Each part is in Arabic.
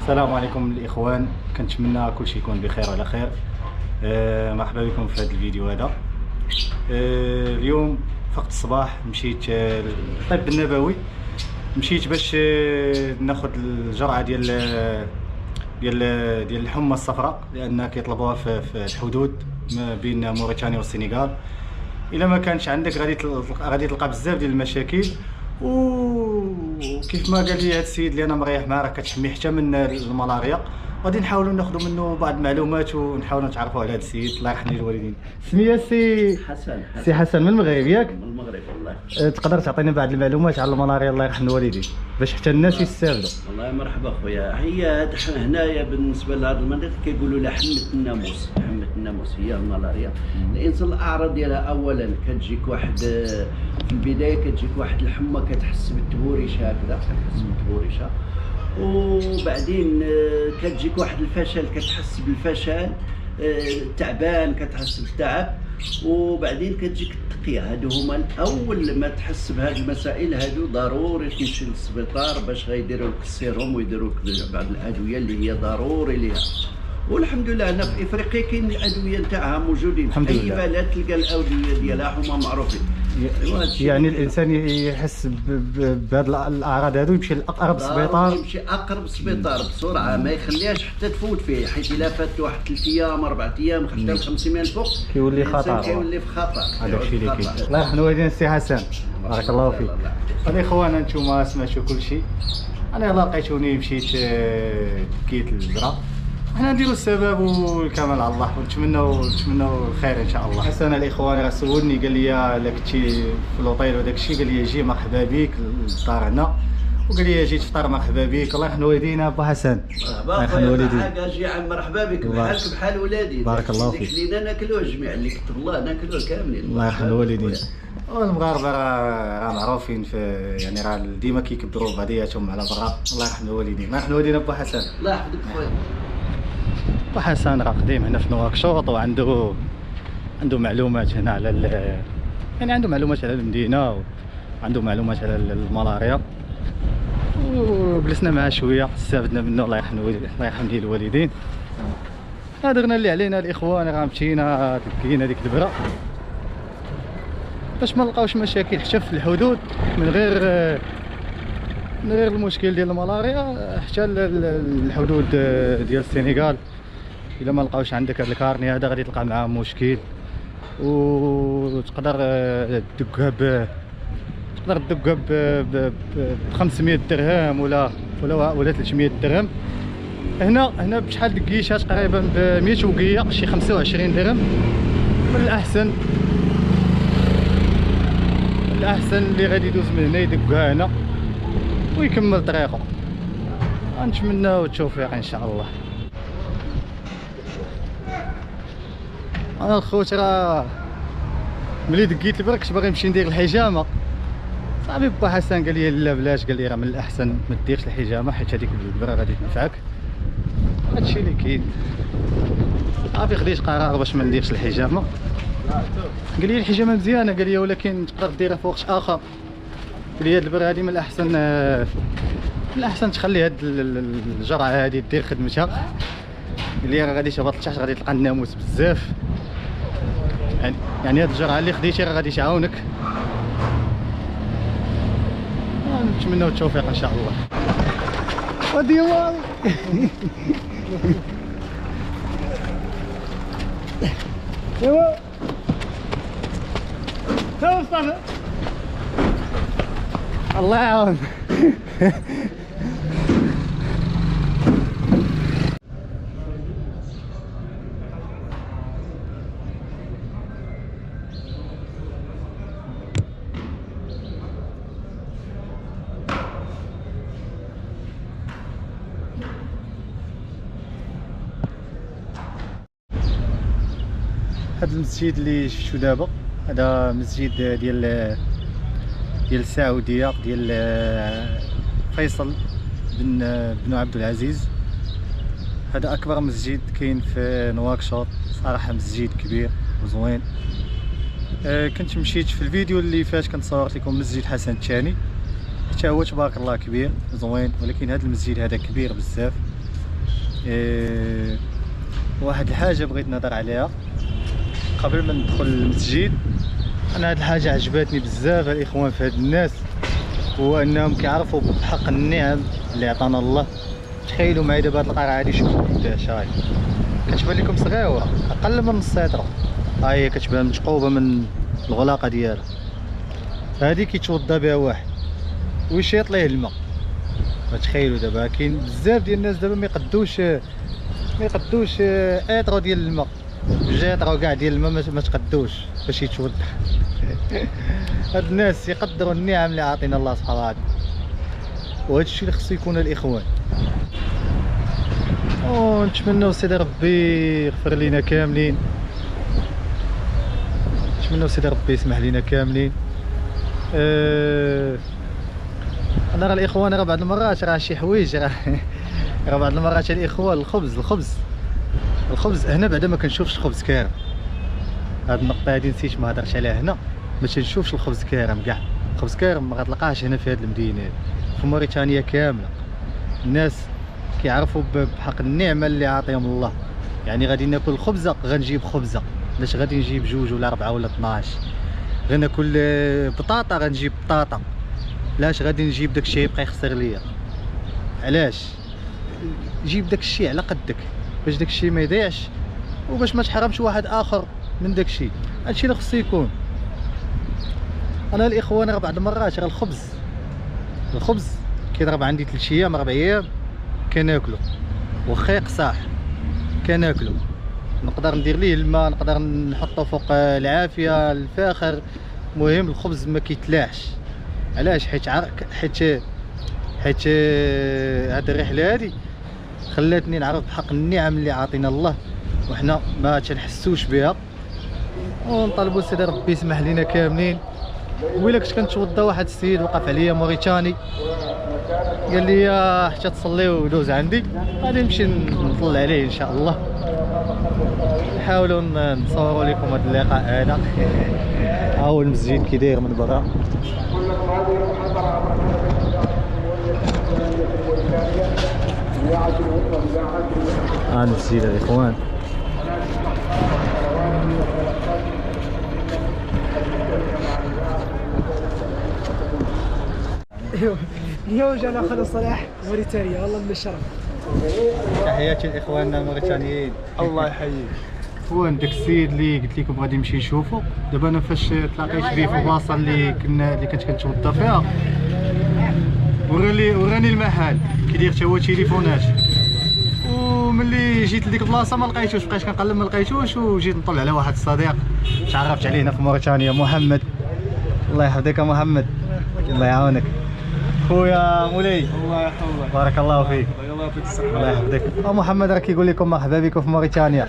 السلام عليكم الاخوان، كنتمنى كلشي يكون بخير وعلى خير. مرحبا بكم في هذا الفيديو هذا. اليوم فقط الصباح مشيت للطب النبوي، مشيت باش ناخذ الجرعه ديال الحمى الصفراء، لان كيطلبوها في الحدود ما بين موريتانيا والسنغال. الا ما كانش عندك غادي تلقى بزاف ديال المشاكل. وكيف ما قال لي هذا السيد اللي انا مريح معاه، راه كتحمي حتى من الملاريا. غادي نحاولوا ناخذوا منه بعض المعلومات ونحاولوا نتعرفوا على هذا السيد. الله يرحم لي الوالدين. سميه سي حسن من المغرب ياك؟ من المغرب والله. تقدر تعطينا بعض المعلومات على الملاريا الله يرحم الوالدين باش حتى الناس يستافدوا؟ والله مرحبا خويا. هي هنايا بالنسبه لهذا المنطقه كيقولوا لها حمه الناموس. حمه الناموس هي الملاريا. الانسان الاعراض ديالها اولا كتجيك واحد في البدايه كتجيك واحد الحمى، كتحس بالتبوريشه هكذا، كتحس بالتبوريشه. وبعدين كتجيك واحد الفشل، كتحس بالفشل، تعبان، كتحس بالتعب. وبعدين كتجيك التقيه. هادو هما اول ما تحس بهاد المسائل هادو ضروري تمشي للسبيطار باش غيديروا لك السيروم ويديروا لك بعض الادويه اللي هي ضروري ليها. والحمد لله هنا في افريقيا كاين الادويه نتاعها موجودين. الحمد لله. اي بلد تلقى الادويه ديالها هما معروفين. يعني الانسان يحس بهذه الاعراض هذو يمشي لاقرب سبيطار. يمشي اقرب سبيطار بسرعه، ما يخليهاش حتى تفوت فيه، حيت الا فات واحد 3 ايام 4 ايام حتى 500 الفوق كيولي خطر. كيولي في خطر. هذا الشيء اللي كاين. الله يرحم الوالدين السي حسن، بارك الله فيك. الاخوان انتم سمعتوا كل شيء. انا يلاه لقيتوني مشيت كيت الجرا. حنا نديروا السبب والكمال على الله، ونتمنوا الخير ان شاء الله. حسن الاخوان راه سولني قال لي الا كنتي في الاوطيل وداك الشيء، قال لي جي مرحبا بك للدار هنا، وقال لي جيت تفطر مرحبا بك. الله يرحم والدينا با حسن. الله يرحم والدينا. جي عم مرحبا بك، بحالك بحال ولادي. بارك الله فيك. اللي ناكلوه جميع اللي كتب الله ناكلوه كاملين. الله يرحم الوالدين. والمغاربه راه معروفين في، يعني راه ديما كيكبروا بعضياتهم على برا. الله يرحم الوالدين. الله يرحم الوالدين با حسن. الله يحفظك خويا. وحسن راه قديم هنا في نواكشوط، وعنده معلومات هنا على يعني عنده معلومات على المدينه، وعنده معلومات على الملاريا، وجلسنا معاه شويه استفدنا منه. الله يرحم ليه الوالدين. درنا اللي علينا الاخوان، راه مشينا لقينا ديك البرا باش ما نلقاوش مشاكل حتى في الحدود، من غير المشكل ديال الملاريا حتى الحدود ديال السنغال. الا ما لقاوش عندك هذا الكارني هذا غادي تلقى معاه مشكل، وتقدر تدقها ب 500 درهم ولا 300 درهم. هنا بشحال دقيشات تقريبا ب 100 وقيه، شي 25 درهم. من الاحسن اللي غادي يدوز من هنا يدقها هنا ويكمل طريقه. غنتمناو التوفيق ان شاء الله. انا الخوت راه ملي دقيت البرك كنت باغي نمشي ندير الحجامه، صاحبي با حسن قال لي لا بلاش، قال لي راه من الاحسن ما ديرش الحجامه حيت هذيك البرا غادي تنفعك. هادشي اللي كاين. صافي خديت قرار باش ما نديرش الحجامه. قال لي الحجامه مزيانه، قال لي ولكن تقدر ديرها في وقت اخر. قال لي هاد البرا هادي من الاحسن تخلي هاد الجرعه هادي دير خدمتها. اللي راه غادي تهبط لتحت غادي تلقى الناموس بزاف. يعني هاد الجرعه اللي خديتي راه غادي تعاونك. نتمنوا التوفيق ان شاء الله. ودي والله ايوا صافي الله يعاون. هذا المسجد اللي شفتو دابا، هذا مسجد ديال السعوديه ديال فيصل بن عبد العزيز. هذا اكبر مسجد كاين في نواكشوط. صراحه مسجد كبير وزوين. كنت مشيت في الفيديو اللي فات كنت صورت لكم مسجد حسن الثاني، حتى هو تبارك الله كبير زوين، ولكن هذا المسجد هذا كبير بزاف. واحد الحاجه بغيت نهضر عليها قبل ما ندخل المسجد. انا هاد الحاجه عجبتني بزاف الاخوان في هاد الناس، هو انهم كيعرفوا بحق النعم اللي عطانا الله. تخيلوا معايا دابا هاد القرعه هادي شوفوا قداش هاي كتبان لكم صغيره اقل من نص سيطره، ها هي كتبان مشقوبه من الغلاقه ديالها. هادي كيتوضا بها واحد ويشيط ليه الماء. تخيلوا دابا كاين بزاف ديال الناس دابا ما يقدوش ايطرو ديال الماء، جيطرو كاع ديال الماء ما تقدوش باش يتوضا. هاد الناس يقدروا النعم اللي عاطينا الله سبحانه وتعالى، وهذا الشيء اللي خصو يكون الاخوان. نتمنوا سيدي ربي يغفر لينا كاملين، نتمنوا سيدي ربي يسمح لينا كاملين. انا راه الاخوان راه بعض المرات راه شي حوايج راه بعض المرات الاخوان الخبز هنا بعدا ما كنشوفش الخبز كارم. هاد النقطه هادي نسيت ما هضرتش عليها هنا، ما تنشوفش الخبز كارم كاع. الخبز كارم ما غتلقاهش هنا في هاد المدينه في موريتانيا كامله. الناس كيعرفوا بحق النعمه اللي عاطيهم الله. يعني غادي ناكل خبزه غنجيب خبزه، علاش غادي نجيب 2 ولا 4 ولا 12. غناكل بطاطا غنجيب بطاطا، علاش غادي نجيب داكشي يبقى يخسر ليا؟ علاش؟ جيب داكشي على قدك باش داكشي ما يضيعش وباش ما تحرمش واحد اخر من داكشي. هادشي اللي خصو يكون. انا الاخوان راه بعض المرات راه الخبز كيضرب عندي 3 ايام 4 ايام كناكلو، واخا يقصاح كناكلو، نقدر ندير ليه الماء، نقدر نحطو فوق العافيه الفاخر. المهم الخبز ما كيتلاحش. علاش؟ حيت هاد الرحله هادي خلاتني نعرف بحق النعم اللي عاطينا الله وحنا ما تنحسوش بها. ونطالبوا سيدي ربي يسمح لينا كاملين. ويلا كنت كنتوضا واحد السيد وقف عليا موريتاني قال لي حتى تصلي ودوز عندي، غادي نمشي نطلع عليه ان شاء الله. نحاولوا نصوروا لكم هذا اللقاء هذا. ها هو المسجد كي داير من برا. ها المسجد الاخوان. اليوم جانا ناخذ صلاح موريتانيا، والله من الشرف. تحياتي لاخواننا الموريتانيين. الله يحييك. اخوان داك السيد اللي قلت لكم غادي نمشي نشوفو، دابا انا فاش تلاقيت بيه في البلاصه اللي كنت كنتوضا فيها وراني المحل كيدير حتى هو تليفونات. وملي جيت لديك البلاصه ما لقيتوش، بقيت كنقلب ما لقيتوش، وجيت نطلع على واحد الصديق تعرفت عليه هنا في موريتانيا، محمد. الله يحفظك يا محمد، الله يعاونك خويا مولاي. الله يحفظك. بارك الله فيك. الله يعطيك الصحة. الله يحفظك. محمد راه كيقول لكم مرحبا بكم في موريتانيا.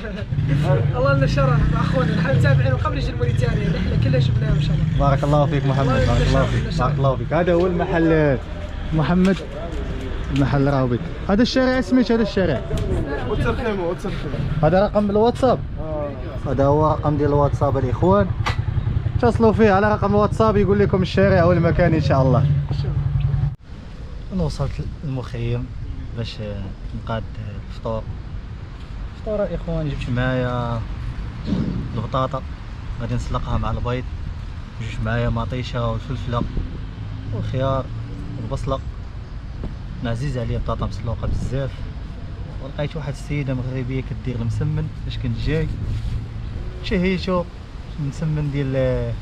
الله لنا الشرف اخونا، نحن متابعين قبل نجي لموريتانيا، نحن كلها شفناها ان شاء الله. بارك الله فيك محمد، بارك الله فيك، بارك الله فيك. هذا هو المحل محمد، المحل راهو بك. هذا الشارع سميت هذا الشارع؟ وترخيمو. هذا رقم الواتساب. هذا هو رقم ديال الواتساب الاخوان، اتصلوا فيه على رقم الواتساب يقول لكم الشارع والمكان ان شاء الله. انا وصلت للمخيم باش نقاد الفطور. الفطور الاخوان جبت معايا البطاطا غادي نسلقها مع البيض، جبت معايا مطيشه والفلفله والخيار والبصله. انا عزيز عليا البطاطا مسلوقه بزاف. ولقيت واحد السيده مغربيه كدير المسمن فاش كنت جاي، شهيتو المسمن ديال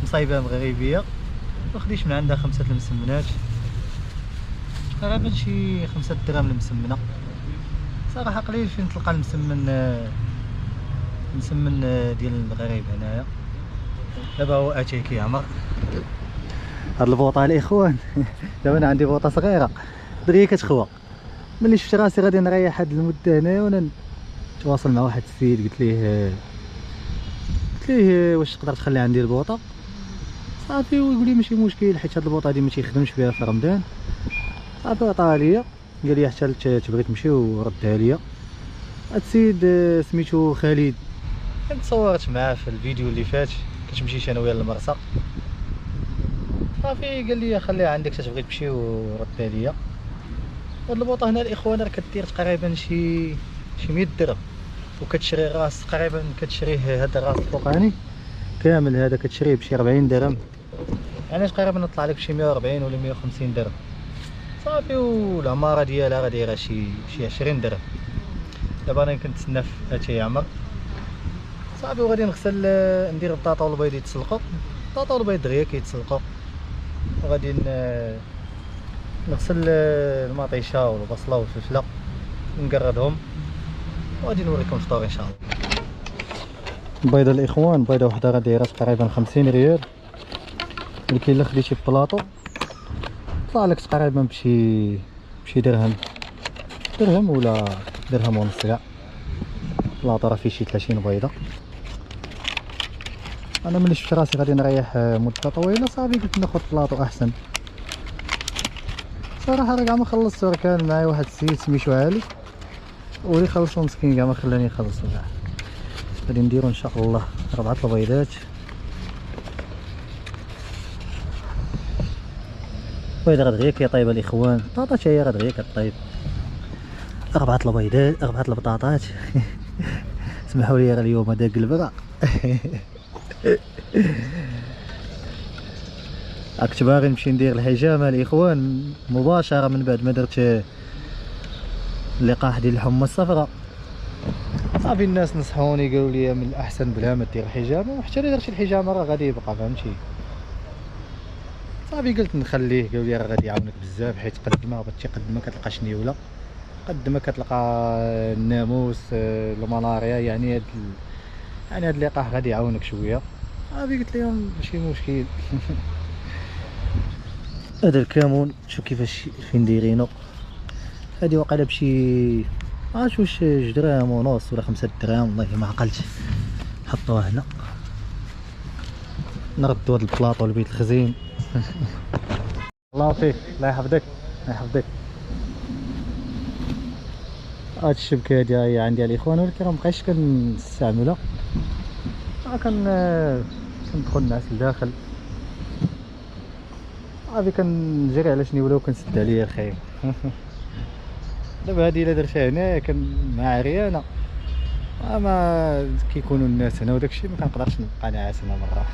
مصايبه مغربيه، وخديت من عندها 5 المسمنات تقريبا شي 5 دراهم المسمنه. صراحه قليل فين تلقى المسمن ديال المغرب هنايا. دابا هو اتاي كيعمر هاد البوطه الاخوان. دابا انا عندي بوطه صغيره دغيا كتخوى. ملي شفت راسي غادي نريح هاد المده هنا وانا نتواصل مع واحد السيد قلت ليه واش تقدر تخلي عندي البوطه صافي، ويقول لي ماشي مشكل حيت هاد البوطه هادي ما تيخدمش بها في رمضان. صافي عطاها ليا قال لي حتى تبغي تمشي وردها ليا. هاد السيد سميتو خالد، كنت صورت معاه في الفيديو اللي فات، كنت مشيت انا وياه للمرسى. صافي قال لي خليها عندك تبغي تمشي وردها ليا. هاد البوطه هنا الاخوان راه كدير تقريبا شي 100 درهم، وكتشري راس تقريبا كتشريه هذا الراس الفوقاني كامل هذا كتشريه بشي 40 درهم، يعني تقريبا يطلع لك بشي 140 ولا 150 درهم صافي. والعماره ديالها راه دايره شي 20 درهم. دابا انا كنتسنى في هادشي يعمر صافي، وغادي نغسل ندير البطاطا والبيض يتسلقوا. البطاطا والبيض دغيا كيتسلقوا، وغادي نغسل المطيشه والبصله والفلفله ونقردهم، وغادي نوريكم الفطور ان شاء الله. البيضه الاخوان، بيضه وحده راه دايره تقريبا 50 ريال، اللي كاين الا خديتي بلاطو طلع لك تقريبا بشي درهم ولا درهم ونص كاع. بلاطو راه فيه شي 30 بيضه. انا ملي شفت راسي غادي نريح مده طويله صافي قلت ناخذ بلاطو احسن. صراحه راه كاع ما خلصت، راه كان معايا واحد السيد سميتو علي ولي خلصو مسكين كاع ما خلاني نخلصو كاع. غادي نديرو ان شاء الله 4 البيضات. البيضه راه دغيا كيطيب الاخوان، البطاطا حتى هي راه دغيا كطيب. 4 البيضات 4 البطاطات سمحوا لي راه اليوم داق البرا. كنت باغي نمشي ندير الحجامه الاخوان مباشره من بعد ما درت اللقاح ديال الحمى الصفراء. صافي الناس نصحوني قالوا لي من الاحسن بلا ما دير الحجامه، وحتى الا درتي الحجامه راه غادي يبقى فهمتي. صافي قلت نخليه، قالوا لي راه غادي يعاونك بزاف حيت قد ما بغيتي قد ما كتلقى شنيوله، قد ما كتلقى الناموس الملاريا، يعني هاد اللقاح غادي يعاونك شويه. صافي قلت لهم ماشي مشكل. هذا الكمون شوف كيفاش فين دايرينو، هادي واقيلا بشي عرفتش واش 2 دراهم ونص ولا 5 دراهم والله ما عقلتش. نحطوها هنا نردو هاد البلاطو لبيت الخزين. الله فيك، الله يحفظك الله يحفظك. هاد الشبكه هادي هي عندي الاخوان، ولكن راه مبقيتش كنستعملها، كندخل نعس لداخل صافي كنجري على شنيوله وكنسد عليا الخيم. دابا هادي الا درتها هنا كان مع عريانه ما كيكونوا الناس هنا وداكشي ما كنقدرش نبقى نعاس هنا مره.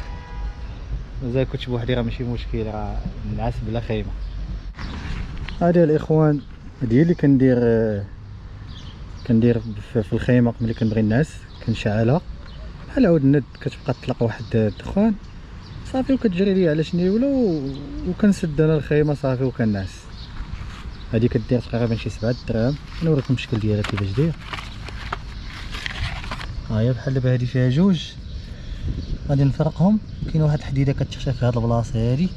مازال كنت بوحدي راه ماشي مشكل، راه نعاس بلا خيمه. هادي الاخوان هادي اللي كندير في الخيمه ملي كنبغي نعس، كنشعلها بحال عود الند، كتبقى تطلق واحد الدخان صافي وكتجري ليا على شنيوله وكنسد انا الخيمه صافي وكنعس. هادي كدير تقريبا شي 7 دراهم. نوريكم الشكل ديالها كيفاش داير. ها هي بحال دابا هادي فيها جوج، غادي نفرقهم. كاين واحد الحديده كتخشى في هاد البلاصه هادي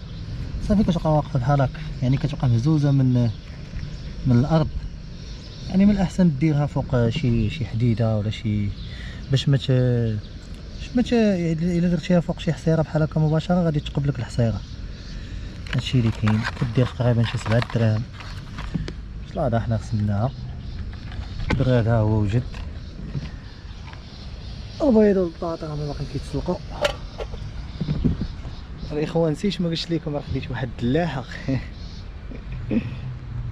صافي كتبقى واقفه بحال هكا، يعني كتبقى مهزوزه من الارض. يعني من الاحسن ديرها فوق شي حديده ولا شي باش ما الا درتيها فوق شي حصيره بحال هكا مباشره غادي تقبلك الحصيره. هادشي اللي كاين. كدير تقريبا شي 7 دراهم. شلاضه حنا غسلناها، البراد ها هو وجد. البيض والبطاطا هما باقيين كيتسلقوا. الاخوان نسيت ما قلتش لكم راه خديت واحد الدلاحه.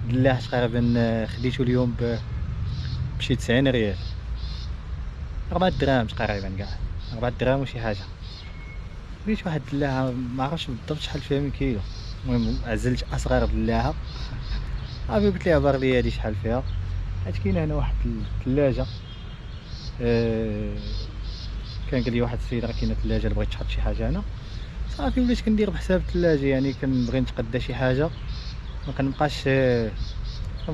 دلاح تقريبا خديته اليوم بشي 90 ريال، 4 دراهم تقريبا كاع 4 دراهم وشي حاجه. خديت واحد الدلاحه ما عرفتش بالضبط شحال فيها من كيلو. المهم عزلت اصغر دلاحه صافي قلت ليها بار لي هادي شحال فيها، حيت كاينه هنا واحد الثلاجه. كان قال لي واحد السيد راه كاينه ثلاجه اللي بغيت تحط شي حاجه هنا صافي وليت كندير بحساب الثلاجه، يعني كنبغي نتقدى شي حاجه ما كنبقاش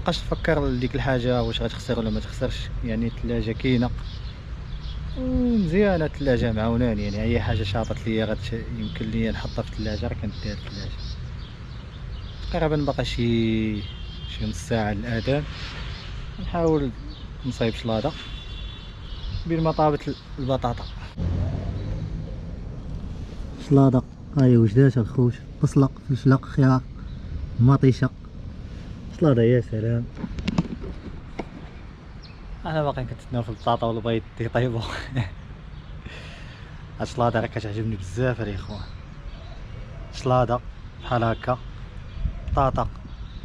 نفكر لديك الحاجه واش غتخسر ولا ما تخسرش. يعني الثلاجه كاينه ومزيانه، الثلاجه معاوناني، يعني اي حاجه شاطت ليا يمكن ليا نحطها في الثلاجه راه كندير في الثلاجه. تقريبا باقا شي نص ساعه للاذان. نحاول نصايب شلاضه بين ما طابت البطاطا. شلاضه هاهي وجدات الخوت، بصله فلفله خيار مطيشه. شلاضه يا سلام. انا باقي كنتسناو في البطاطا والبيض يطيبوا. هاد الشلاضه راه كتعجبني بزاف الاخوان. شلاضه بحال هكا، بطاطا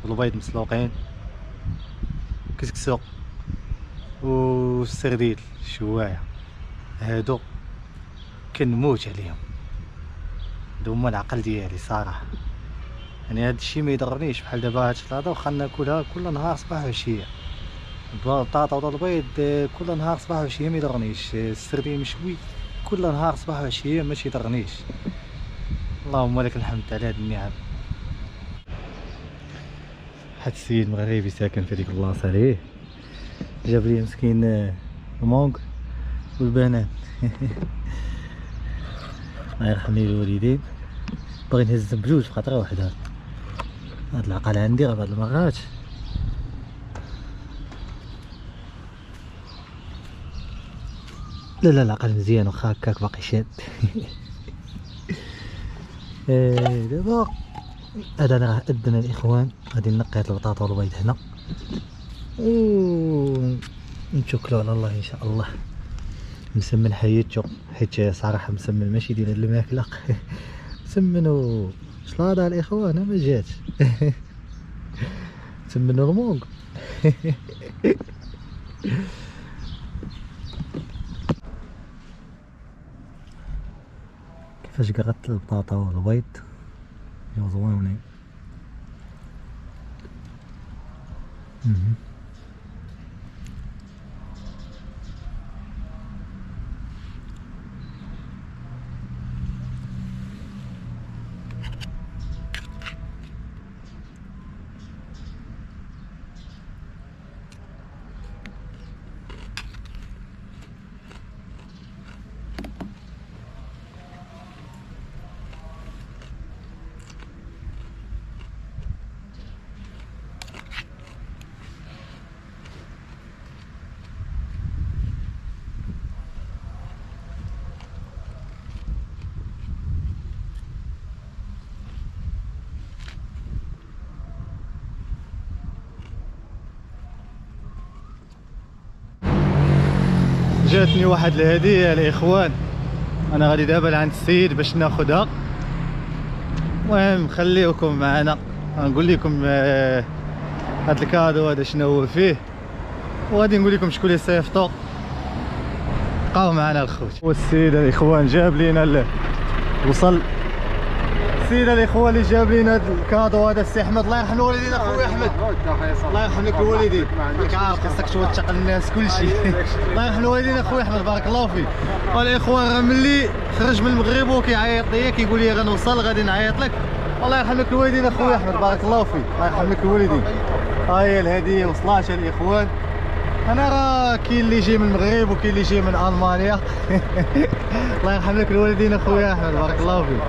والبيض مسلوقين كسكسو والسرديل الشوايه، هادو كنموت عليهم، هادو هما العقل ديالي صراحه. يعني هاد الشيء ما يضرنيش، بحال دابا هاد الشلاضه واخا ناكلها كل نهار صباح وعشيه، البطاطا ولا البيض كل نهار صباح وعشيه ما يضرنيش، السردين مشوي كل نهار صباح وعشيه ما يضرنيش. اللهم لك الحمد على هاد النعم. واحد السيد مغربي ساكن في هذيك البلاصه ليه جاب لي مسكين المونغ والبنان. الله يرحم لي الوالدين، باغي نهزهم بجوج في خطره وحده. هاد العقل عندي غير بعض المرات. لا العقل مزيان واخا هكاك باقي شاد. دابا هذا انا راه اذن الاخوان، غادي نقي هاد البطاطا والبيض هنا ونتوكلوا على الله ان شاء الله. مسمن حياتو حيت صراحه مسمن ماشي ديال هاد الماكله. مسمنو شلاضه الاخوان ما جات. مسمنو المونغ. كيفاش قرطت البطاطا والبيض زوينين. جاتني واحد الهديه الاخوان، انا غادي دابا لعند السيد باش ناخذها. المهم خليكم معنا نقول لكم هاد الكادو هذا شنو هو فيه، وغادي نقول لكم شكون اللي صيفطو. بقاو معنا الخوت. والسيد الاخوان جاب لينا وصل السيد الاخوان اللي جاب لينا هاد الكادو هذا السي احمد، الله يرحم الوالدين اخويا احمد. الله يرحم لك الوالدين، راك عارف خاصك توثق الناس كلشي. الله يرحم الوالدين اخويا احمد بارك الله فيك. والاخوان راه ملي خرج من المغرب وكيعيط ليا كيقول لي غنوصل غادي نعيط لك. الله يرحم لك الوالدين اخويا احمد بارك الله فيك. الله يرحم لك الوالدين. ها هي الهديه وصلات الاخوان. انا راه كاين اللي جاي من المغرب وكاين اللي جاي من المانيا. الله يرحم لك الوالدين اخويا احمد بارك الله فيك.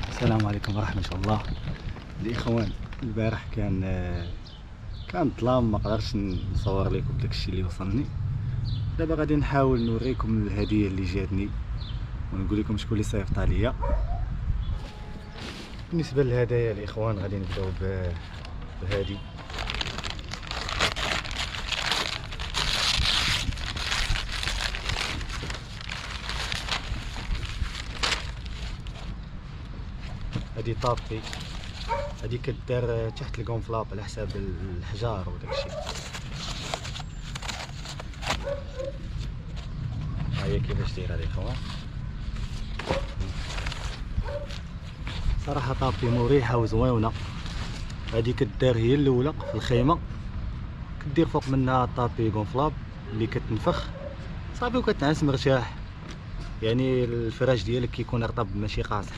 السلام عليكم ورحمة الله. الإخوان البارح كان ظلام ما قدرتش نصور لكم داكشي اللي وصلني. دابا غادي نحاول نوريكم الهدية اللي جاتني ونقول لكم شكون اللي صيفطها ليا. بالنسبة للهدايا الإخوان غادي نبداو بهادي. هادي طابي، هادي كدار تحت الكونفلاب على حساب الحجار وداكشي. ها هي كيفاش دايره الاخوان. صراحه طابي مريحه وزوينه. هادي كدار هي الاولى في الخيمه، كدير فوق منها طابي كونفلاب اللي كتنفخ صافي وكتنعس مرتاح، يعني الفراش ديالك كيكون رطب ماشي قاصح.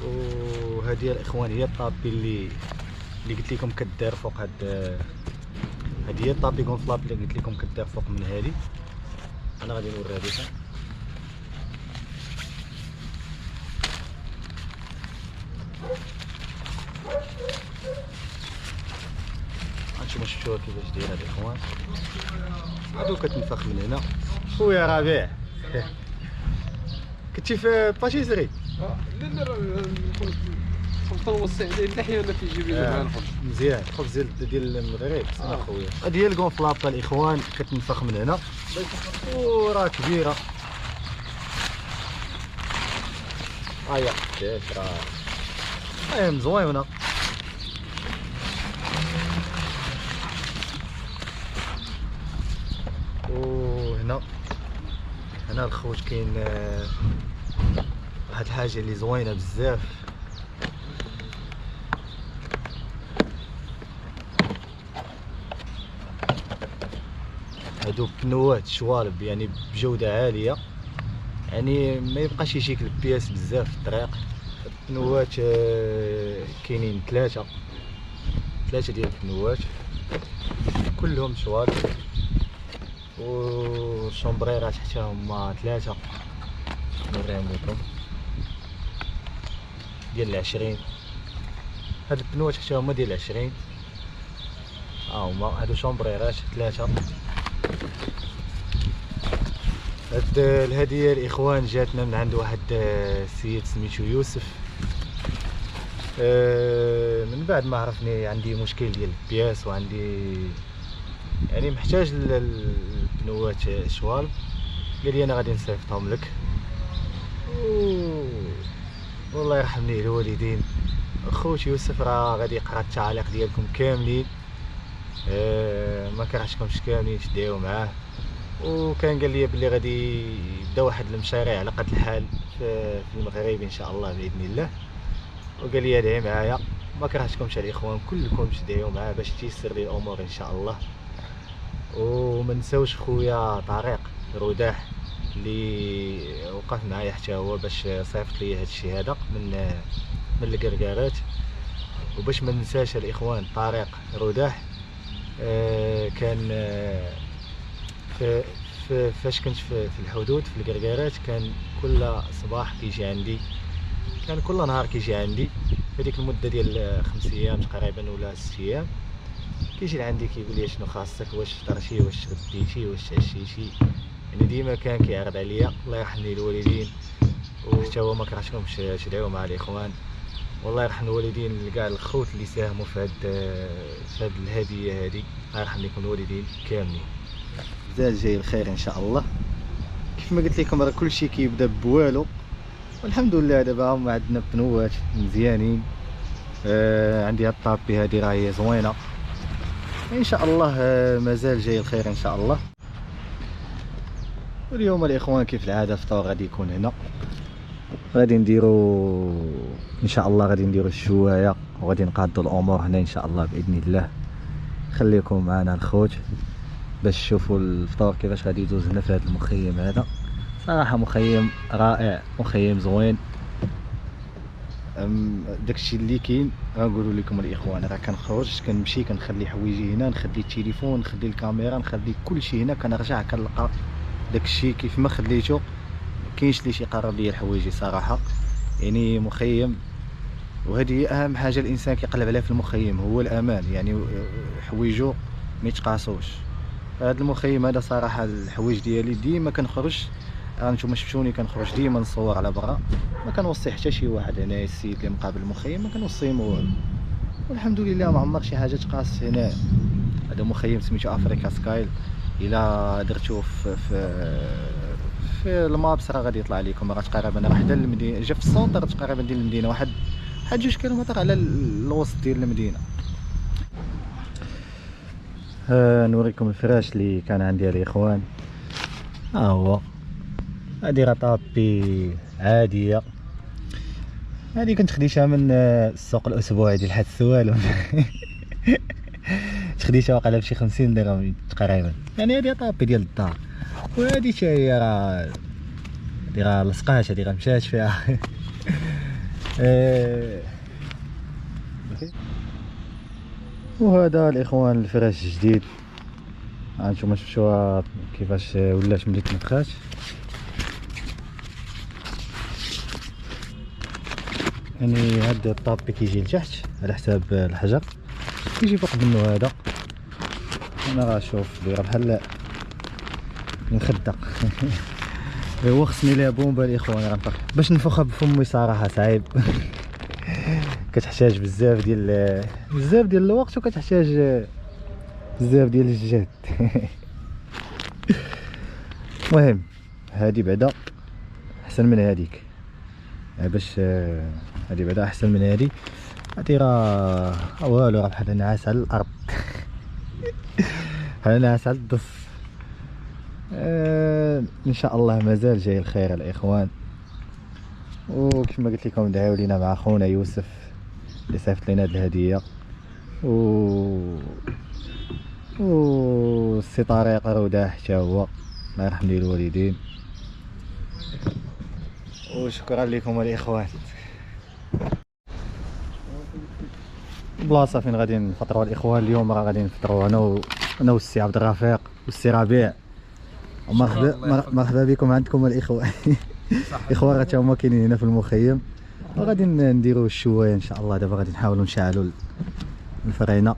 وهذه الاخوان هي الطابي اللي قلت لكم كدار فوق هذه هي الطابي كونفلاب اللي قلت لكم كدار فوق من هذه. انا غادي نوريها لكم. هانتوما شفتوها كيفاش دايره الاخوان. هادو كتنفخ من هنا. خويا ربيع كنتي في باتيسري؟ لا نفطروا السعدين اللحيه ولا كيجيب لي مع الخبز؟ مزيان الخبز ديال المغرب اخويا. هذه هي الكونفلاطه الاخوان كتنفخ من هنا وراه كبيره. هيا شاف راه مزوينه. وهنا الخوت كاين واحد الحاجه اللي زوينه بزاف. هادو بنوات شوالب يعني بجوده عاليه، يعني ما يبقاش يجيك البياس بزاف في الطريق. البنوات كاينين ثلاثه ديال البنوات كلهم شوالب، والشومبريرات حتى هما ثلاثه. نوريهم لكم ديال 20. هاد البنوات حتى هما ديال 20. هما هادو شومبريرات ثلاثه. هاد الهديه الاخوان جاتنا من عند واحد السيد سميتو يوسف. من بعد ما عرفني عندي مشكل ديال البياس وعندي يعني محتاج البنوات شوال، قال لي انا غادي نصيفطهم لك. والله يرحم ليه الوالدين. خوتي يوسف راه غادي يقرا التعاليق ديالكم كاملين، ما كرهتكمش كاملين تدعيو معاه. وكان قال لي بلي غادي يبدا واحد المشاريع على قد الحال في المغرب ان شاء الله باذن الله، وقال لي ادعي معايا. ما كرهتكمش الاخوان كلكم تدعيو معاه باش تيسر لي الامور ان شاء الله. وما نساوش خويا طارق روداح اللي وقف معايا حتى هو باش صيفط لي هذا الشيء هذا من الكركارات. وباش ما ننساش الاخوان طارق روداح كان فاش كنت في الحدود في الكركارات كان كل صباح كيجي عندي، كان كل نهار كيجي عندي في هذيك المده ديال 5 ايام تقريبا ولا 6 ايام. كيجي لعندي كيقول لي شنو خاصك، واش فطرتي، واش غديتي، واش عشيتي. يعني ديما كان كيعرض عليا. الله يرحم ليه الوالدين، وحتى هو ما كرهتكمش تدعيو مع الاخوان. والله يرحم الوالدين لكاع الخوت اللي ساهموا في هاد الهديه هذه. الله يرحم لكم الوالدين كاملين. زاد جاي الخير ان شاء الله. كيف ما قلت لكم راه كلشي كيبدا بوالو، والحمد لله دابا هما عندنا بنوات مزيانين. عندي هاد الطابي هادي راهي زوينه ان شاء الله. مازال جاي الخير ان شاء الله. واليوم الاخوان كيف العاده الفطور غادي يكون هنا. غادي نديرو ان شاء الله غادي نديرو الشوايه وغادي نقادو الامور هنا ان شاء الله باذن الله. خليكم معنا الخوت باش تشوفوا الفطور كيفاش غادي يدوز هنا في هذا المخيم هذا. صراحه مخيم رائع، مخيم زوين. داكشي اللي كاين غنقولوا لكم الاخوان، راه كنخرج كنمشي كنخلي حوايجي هنا، نخلي التليفون، نخلي الكاميرا، نخلي كلشي هنا، كنرجع كنلقى داكشي كيف ما خليته. كاينش لي شي قرب ليا الحوايجي صراحه. يعني مخيم، وهذه هي اهم حاجه الانسان كيقلب عليها في المخيم، هو الامان. يعني حوايجو ما يتقاسوش. هذا المخيم هذا صراحه الحوايج ديالي ديما كنخرج، نتوما شفتوني كنخرج ديما نصور على برا، ما كنوصي حتى شي واحد. انا السيد اللي مقابل المخيم ما كنوصيهم والو، والحمد لله ما عمر شي حاجه تقاس هنا. هذا مخيم سميتو افريكا سكايل. الا درتوه في المابس راه غادي يطلع لكم. راه تقريبا راه حدا المدينه، جا في السونتر تقريبا ديال المدينه، واحد 2 كيلومتر على الوسط ديال المدينه. نوريكم الفراش اللي كان عندي الاخوان. ها هو، هادي راه طابي عاديه. هادي كنت خديتها من السوق الاسبوعي ديال حد السوالم. خديتها واقيلا بشي 50 درهم تقريبا. يعني هادي طابي ديال الدار. وهادي حتى هي راه لصقات، هادي راه مشات فيها. وهذا الاخوان الفراش الجديد. هانتوما شفتوها كيفاش ولات ملي تنفخات. يعني هاد الطابي كيجي لتحت على حساب الحجر، كيجي فوق منه هذا. انا غنشوف راه بحال نخدق. هو خصني ليها بومبا الاخوان، غنطق باش نفخها بفمي صراحه صعيب. كتحتاج بزاف ديال الوقت، وكتحتاج بزاف ديال الجهد. المهم هادي بعدا احسن من هاديك، باش هادي بعدا احسن من هادي. هادي راه والو، راه بحال نعاس على الارض. بحال نعاس على الضف. ان شاء الله مازال جاي الخير الاخوان. وكيف ما قلت لكم دعاو لينا مع خونا يوسف اللي صيفط لنا هاد الهديه، و السي طريق روداه حتى هو، الله يرحم ليه الوالدين. وشكرا لكم الاخوان. بلاصه فين غادي نفطروا الاخوان اليوم، راه غادي نفطروا انا والسي عبد الرفيق والسي ربيع. مرحبا بكم عندكم الاخوان. الاخوان راه هما كاينين هنا في المخيم، وغادي نديروا الشوايه ان شاء الله. دابا غادي نحاولوا نشعلوا الفرينه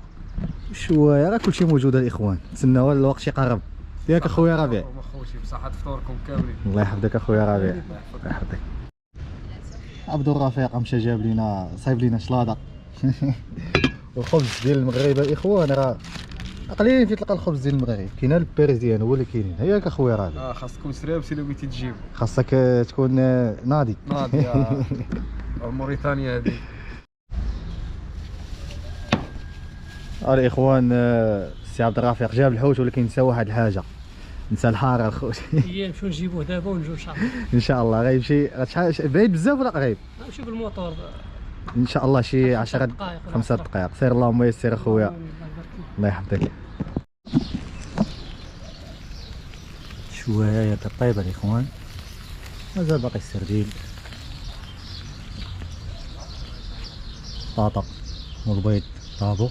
الشوايه، راه كلشي موجود الاخوان. تسناو الوقت يقرب. ياك اخويا ربيع؟ خوتي بصحة فطوركم كاملين. الله يحفظك اخويا ربيع، الله يحفظك. عبد الرفيق مشى جاب لينا صايب لينا شلاضه. والخبز ديال المغرب الاخوان راه قليل فين تلقى الخبز ديال المغرب، كاين الباريزيان هو اللي كاينين. ياك اخويا ربيع؟ خاصكم تشريو باش الا بغيتي تجيب. خاصك تكون ناضي. ناضي. موريتانيا هذه. الاخوان السي عبد الرفيق جاب الحوت، ولكن نسى واحد الحاجه، نسى الحاره الخوت. هي نمشيو نجيبوه دابا ونجيو ان شاء الله. ان شاء الله غيمشي. شحال بعيد بزاف ولا قريب؟ نمشيو بالموطور ان شاء الله شي 10 دقائق 5 دقائق. سير اللهم يسر اخويا، الله يحفظك. شويه طيبه الاخوان، مازال باقي السردين، بطاطا والبيض طابو.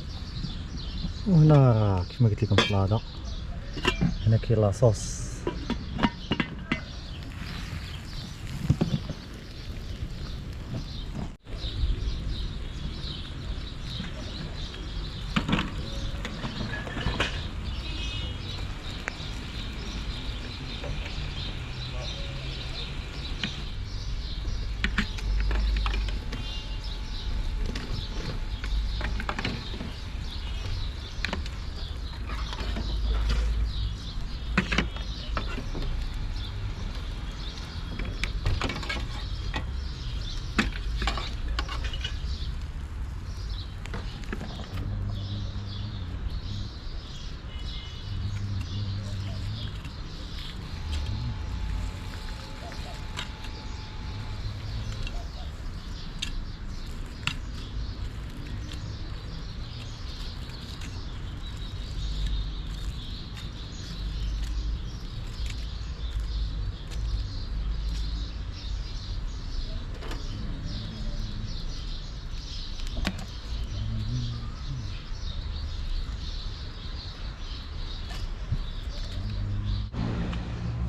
وهنا كيما قلت لكم سلاطه، هنا كاين لاصوص.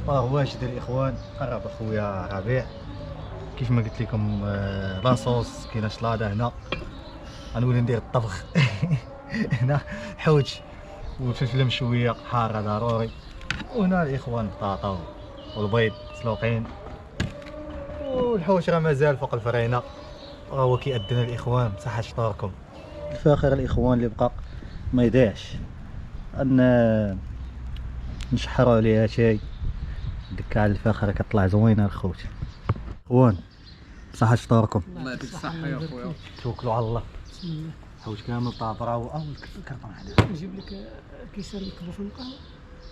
واجد الاخوان. قرب اخويا ربيع كيف ما قلت لكم، لاصوص، كاينه شلاضه هنا. غنولي ندير الطبخ. هنا حوت والفلفله مشويه حاره ضروري. وهنا الاخوان بطاطا والبيض مسلوقين، والحوت راه مازال فوق الفرينه، راه هو كيأذن الاخوان. بصحه فطوركم. الفاخر الاخوان اللي بقى ما يضيعش، ان نشحروا عليها شاي. دكا الفاخره كطلع زوينه الخوت. اخوان بصحة فطوركم. الله يعطيك الصحة يا خويا. توكلوا على الله. بسم الله. حوت كامل طابره واول كرطون هذا. نجيب لك كيسان نكبو في القهوه.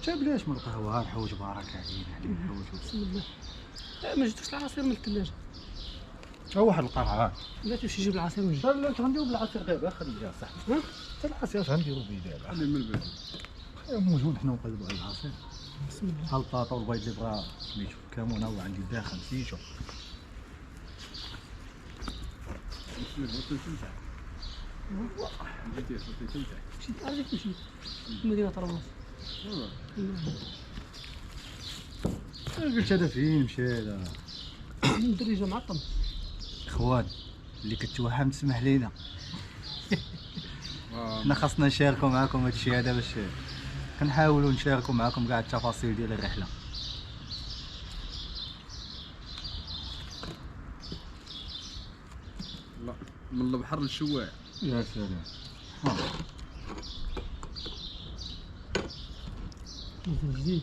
جاب ليش من القهوه؟ الحوت بارك علينا الحوت. بسم الله. ما جبتوش العصير من الثلاجه؟ هو واحد القرعه. لا تمشي جيب العصير ونجي. لا غنديرو بالعصير دابا، خليها صاحبي. حتى العصير غنديرو به دابا. خلي من البيت. موجود حنا نقلبوا على العصير. بسم الله. ها البطاطا والبيض اللي بغا سميتو كمون هو عندي داخل نسيتو. مشيت عرفت مشيت مدينة رموز. قلت هذا فين مشى هذا؟ الدريجة معطم. اخوان اللي كتوهم تسمح لينا. حنا خاصنا نشاركوا معكم هذا الشيء هذا، باش كنحاولوا نشاركوا معكم كاع التفاصيل ديال الرحله. لا من البحر للشواع. يا سلام. مثل جديد.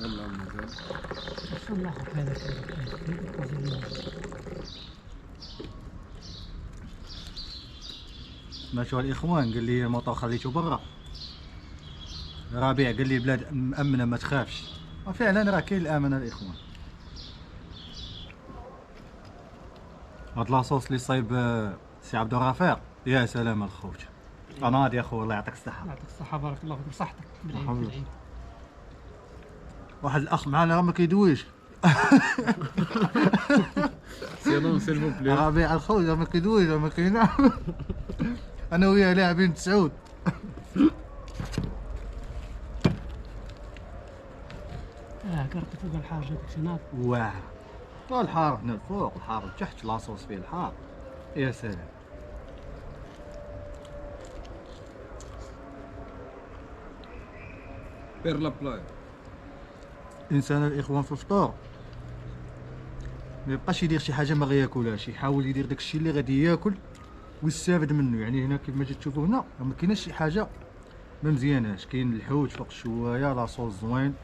والله مزال. شو ناخذ هذا كذا. ماشوا الاخوان قال لي الموطور خليته برا. ربيع قال لي بلاد مأمنة ما تخافش، وفعلا راه كاين الامانة الاخوان. هاد لاصوص اللي صايب سي عبد الرفيق، يا سلام الخوت. انا هادي يا خو الله يعطيك الصحة. يعطيك الصحة بارك الله فيك بصحتك. الحمد لله. بالعيد. واحد الاخ معنا راه ما كيدويش. سينون سيلفو بلي. ربيع الخوت راه ما كيدويش راه ما كينام. انا وياه لاعبين تسعود. كرت فوق الحاجة داك شي ناض. واعر. الحار هنا الفوق، الحار تحت، لاصوص فيه الحار. يا سلام. بير لا بلاي. الانسان الاخوان في الفطور ما يبقاش يدير شي حاجه ما غياكلهاش، يحاول يدير داك الشيء اللي غادي ياكل ويستافد منه. يعني هنا كيف ما جيت تشوفوا هنا ما كايناش شي حاجه ما مزياناش. كاين الحوت فوق الشوايه، لاصوص زوين،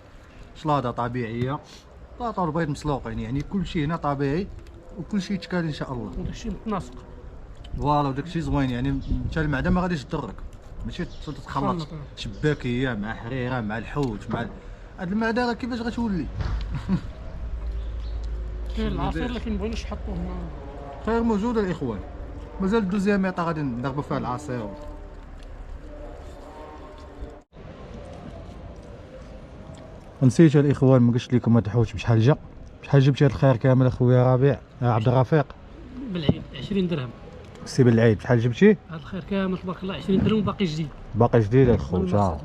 شلاضه طبيعيه، بطاطا والبيض مسلوقين. يعني كل شيء هنا طبيعي وكل شيء يتكال ان شاء الله. وداك الشيء متناسق. فوالا وداك الشيء زوين. يعني انت المعده ما غاديش تضرك، ماشي تخلط خلط. شباكيه مع حريره مع الحوت مع هاد المعده راه كيفاش غتولي. كاين العصير اللي كنبغيوش نحطوه هنا. خير موجود الاخوان. مازال الدوزيام ميطا غادي نضربوا فيها العصير. نسيت الاخوان ما قلت لكم هاد الحوت بشحال جا. بشحال جبت هاد الخير كامل اخويا ربيع عبد الرفيق؟ بالعيد 20 درهم. سي بالعيد بشحال جبتي؟ هذا الخير كامل تبارك الله 20 درهم باقي جديد. باقي جديد الخوت.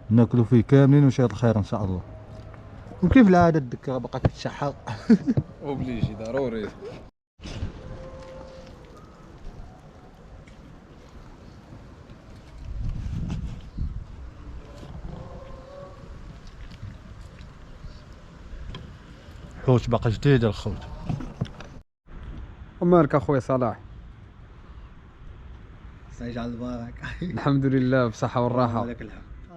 ناكلوا فيه كاملين وان شاء الخير ان شاء الله. وكيف العاده الدكه باقا كتشحر. اوبليجي ضروري. حوت باقي جديد الخوت. ومالك اخويا صلاح؟ يجعل البركه. الحمد لله بصحة والراحة. لك الحمد.